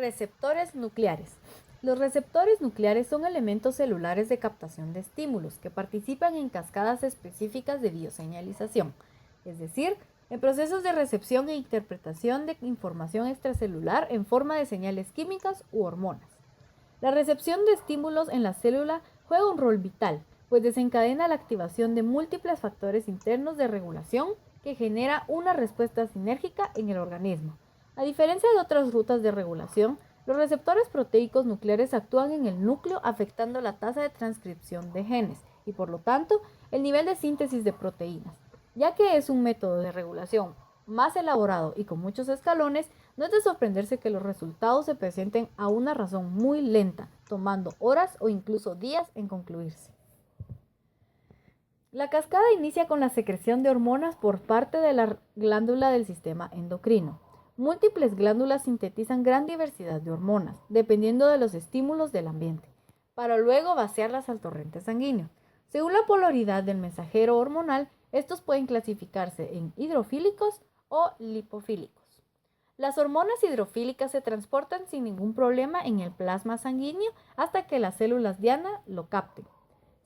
Receptores nucleares. Los receptores nucleares son elementos celulares de captación de estímulos que participan en cascadas específicas de bioseñalización, es decir, en procesos de recepción e interpretación de información extracelular en forma de señales químicas u hormonas. La recepción de estímulos en la célula juega un rol vital, pues desencadena la activación de múltiples factores internos de regulación que genera una respuesta sinérgica en el organismo. A diferencia de otras rutas de regulación, los receptores proteicos nucleares actúan en el núcleo afectando la tasa de transcripción de genes y por lo tanto el nivel de síntesis de proteínas. Ya que es un método de regulación más elaborado y con muchos escalones, no es de sorprenderse que los resultados se presenten a una razón muy lenta, tomando horas o incluso días en concluirse. La cascada inicia con la secreción de hormonas por parte de la glándula del sistema endocrino. Múltiples glándulas sintetizan gran diversidad de hormonas, dependiendo de los estímulos del ambiente, para luego vaciarlas al torrente sanguíneo. Según la polaridad del mensajero hormonal, estos pueden clasificarse en hidrofílicos o lipofílicos. Las hormonas hidrofílicas se transportan sin ningún problema en el plasma sanguíneo hasta que las células diana lo capten.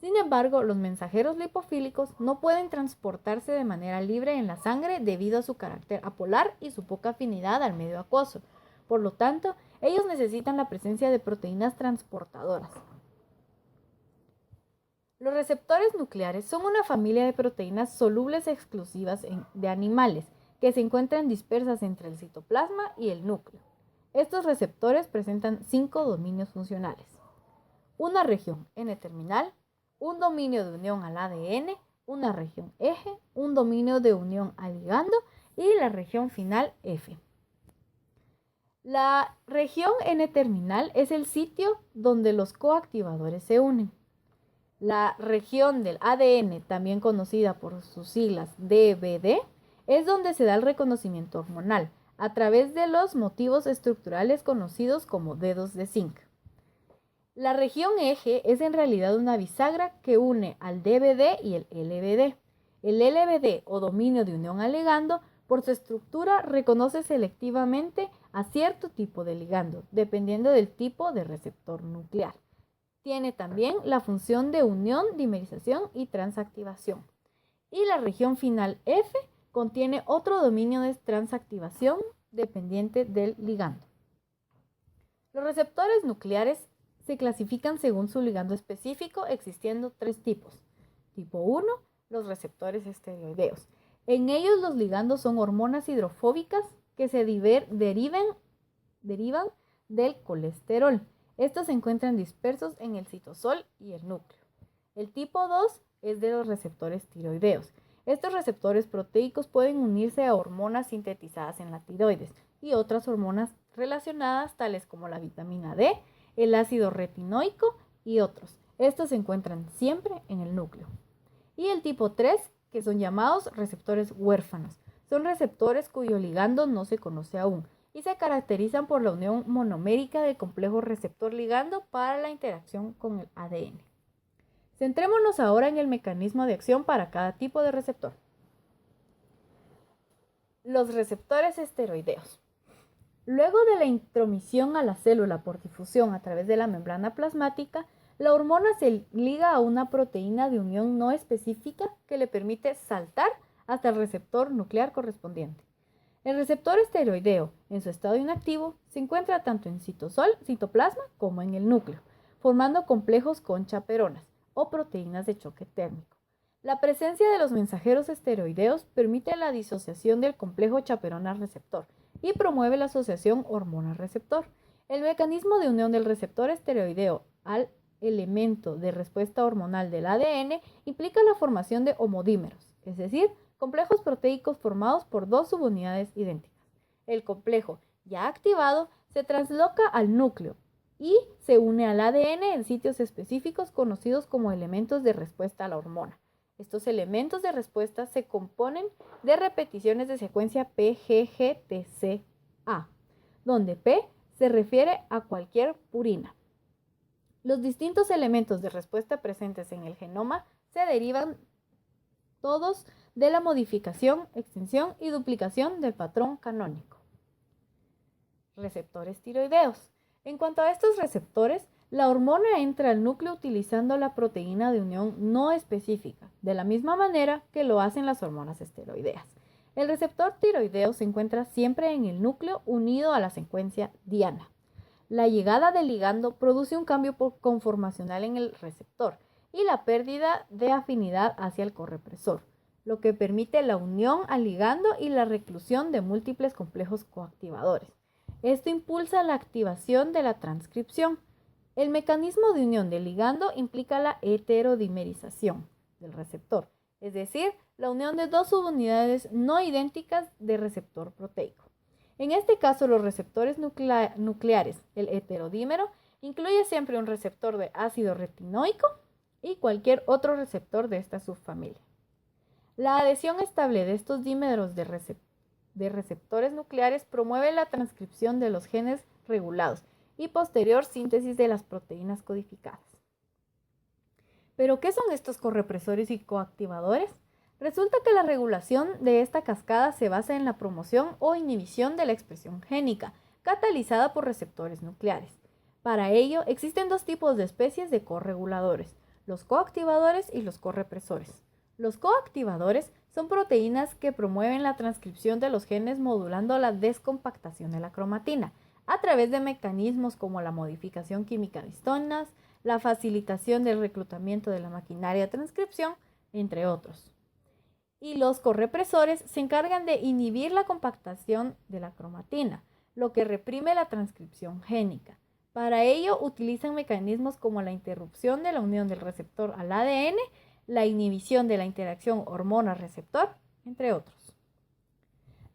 Sin embargo, los mensajeros lipofílicos no pueden transportarse de manera libre en la sangre debido a su carácter apolar y su poca afinidad al medio acuoso. Por lo tanto, ellos necesitan la presencia de proteínas transportadoras. Los receptores nucleares son una familia de proteínas solubles exclusivas de animales que se encuentran dispersas entre el citoplasma y el núcleo. Estos receptores presentan 5 dominios funcionales: una región N-terminal, un dominio de unión al ADN, una región eje, un dominio de unión al ligando y la región final F. La región N-terminal es el sitio donde los coactivadores se unen. La región del ADN, también conocida por sus siglas DVD, es donde se da el reconocimiento hormonal, a través de los motivos estructurales conocidos como dedos de zinc. La región eje es en realidad una bisagra que une al DVD y el LBD. El LBD, o dominio de unión al ligando, por su estructura reconoce selectivamente a cierto tipo de ligando, dependiendo del tipo de receptor nuclear. Tiene también la función de unión, dimerización y transactivación. Y la región final F contiene otro dominio de transactivación dependiente del ligando. Los receptores nucleares se clasifican según su ligando específico, existiendo 3 tipos. Tipo 1, los receptores esteroideos. En ellos los ligandos son hormonas hidrofóbicas que se derivan del colesterol. Estos se encuentran dispersos en el citosol y el núcleo. El tipo 2 es de los receptores tiroideos. Estos receptores proteicos pueden unirse a hormonas sintetizadas en la tiroides y otras hormonas relacionadas, tales como la vitamina D, el ácido retinoico y otros. Estos se encuentran siempre en el núcleo. Y el tipo 3, que son llamados receptores huérfanos. Son receptores cuyo ligando no se conoce aún y se caracterizan por la unión monomérica del complejo receptor-ligando para la interacción con el ADN. Centrémonos ahora en el mecanismo de acción para cada tipo de receptor. Los receptores esteroideos. Luego de la intromisión a la célula por difusión a través de la membrana plasmática, la hormona se liga a una proteína de unión no específica que le permite saltar hasta el receptor nuclear correspondiente. El receptor esteroideo, en su estado inactivo, se encuentra tanto en citoplasma como en el núcleo, formando complejos con chaperonas o proteínas de choque térmico. La presencia de los mensajeros esteroideos permite la disociación del complejo chaperona-receptor y promueve la asociación hormona-receptor. El mecanismo de unión del receptor esteroideo al elemento de respuesta hormonal del ADN implica la formación de homodímeros, es decir, complejos proteicos formados por 2 subunidades idénticas. El complejo ya activado se trasloca al núcleo y se une al ADN en sitios específicos conocidos como elementos de respuesta a la hormona. Estos elementos de respuesta se componen de repeticiones de secuencia PGGTCA, donde P se refiere a cualquier purina. Los distintos elementos de respuesta presentes en el genoma se derivan todos de la modificación, extensión y duplicación del patrón canónico. receptores tiroideos. En cuanto a estos receptores, la hormona entra al núcleo utilizando la proteína de unión no específica, de la misma manera que lo hacen las hormonas esteroideas. El receptor tiroideo se encuentra siempre en el núcleo unido a la secuencia diana. La llegada del ligando produce un cambio conformacional en el receptor y la pérdida de afinidad hacia el correpresor, lo que permite la unión al ligando y la reclusión de múltiples complejos coactivadores. Esto impulsa la activación de la transcripción. El mecanismo de unión del ligando implica la heterodimerización del receptor, es decir, la unión de dos subunidades no idénticas de receptor proteico. En este caso, los receptores nucleares, el heterodímero, incluye siempre un receptor de ácido retinoico y cualquier otro receptor de esta subfamilia. La adhesión estable de estos dímeros de receptores nucleares promueve la transcripción de los genes regulados y posterior síntesis de las proteínas codificadas. ¿Pero qué son estos correpresores y coactivadores? Resulta que la regulación de esta cascada se basa en la promoción o inhibición de la expresión génica, catalizada por receptores nucleares. Para ello, existen dos tipos de especies de correguladores, los coactivadores y los correpresores. Los coactivadores son proteínas que promueven la transcripción de los genes modulando la descompactación de la cromatina, a través de mecanismos como la modificación química de histonas, la facilitación del reclutamiento de la maquinaria de transcripción, entre otros. Y los correpresores se encargan de inhibir la compactación de la cromatina, lo que reprime la transcripción génica. Para ello utilizan mecanismos como la interrupción de la unión del receptor al ADN, la inhibición de la interacción hormona-receptor, entre otros.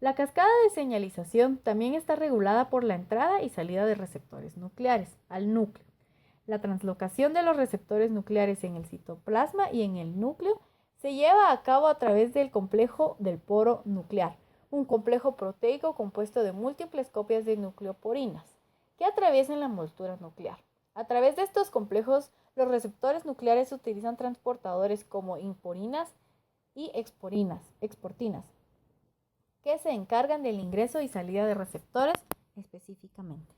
La cascada de señalización también está regulada por la entrada y salida de receptores nucleares al núcleo. La translocación de los receptores nucleares en el citoplasma y en el núcleo se lleva a cabo a través del complejo del poro nuclear, un complejo proteico compuesto de múltiples copias de nucleoporinas que atraviesan la envoltura nuclear. A través de estos complejos, los receptores nucleares utilizan transportadores como imporinas y exportinas, que se encargan del ingreso y salida de receptores específicamente.